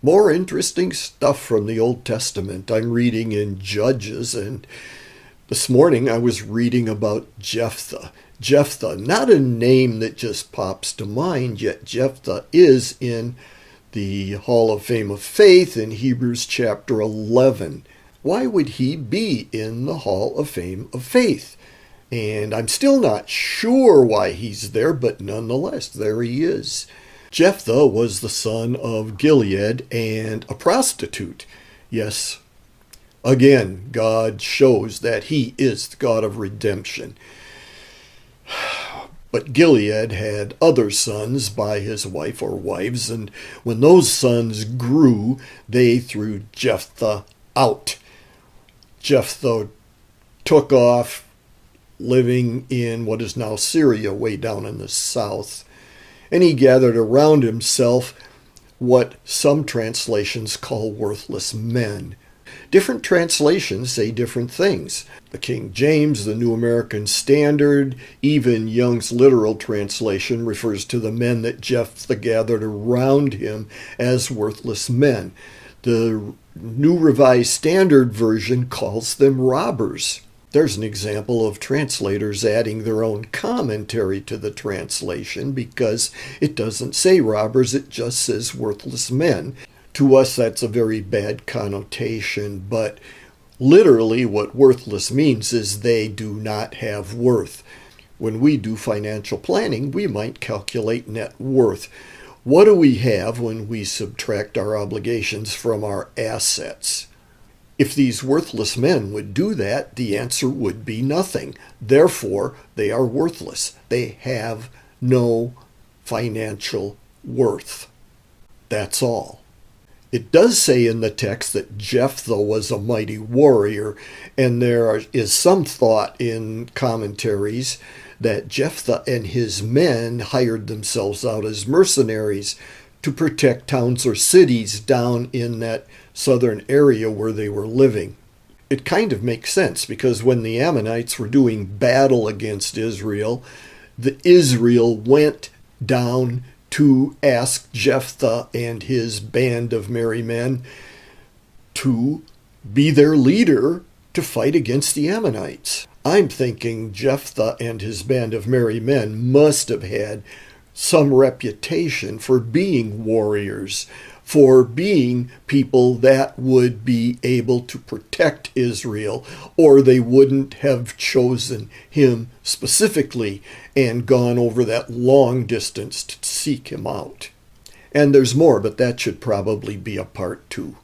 More interesting stuff from the Old Testament. I'm reading in Judges, and this morning I was reading about Jephthah. Jephthah, not a name that just pops to mind, yet Jephthah is in the Hall of Fame of Faith in Hebrews chapter 11. Why would he be in the Hall of Fame of Faith? And I'm still not sure why he's there, but nonetheless, there he is. Jephthah was the son of Gilead and a prostitute. Yes, again, God shows that he is the God of redemption. But Gilead had other sons by his wife or wives, and when those sons grew, they threw Jephthah out. Jephthah took off, living in what is now Syria, way down in the south. And he gathered around himself what some translations call worthless men. Different translations say different things. The King James, the New American Standard, even Young's literal translation refers to the men that Jephthah gathered around him as worthless men. The New Revised Standard Version calls them robbers. There's an example of translators adding their own commentary to the translation because it doesn't say robbers, it just says worthless men. To us, that's a very bad connotation, but literally what worthless means is they do not have worth. When we do financial planning, we might calculate net worth. What do we have when we subtract our obligations from our assets? If these worthless men would do that, the answer would be nothing. Therefore, they are worthless. They have no financial worth. That's all. It does say in the text that Jephthah was a mighty warrior, and there is some thought in commentaries that Jephthah and his men hired themselves out as mercenaries to protect towns or cities down in that southern area where they were living. It kind of makes sense because when the Ammonites were doing battle against Israel, Israel went down to ask Jephthah and his band of merry men to be their leader to fight against the Ammonites. I'm thinking Jephthah and his band of merry men must have had some reputation for being warriors, for being people that would be able to protect Israel, or they wouldn't have chosen him specifically and gone over that long distance to seek him out. And there's more, but that should probably be a part 2.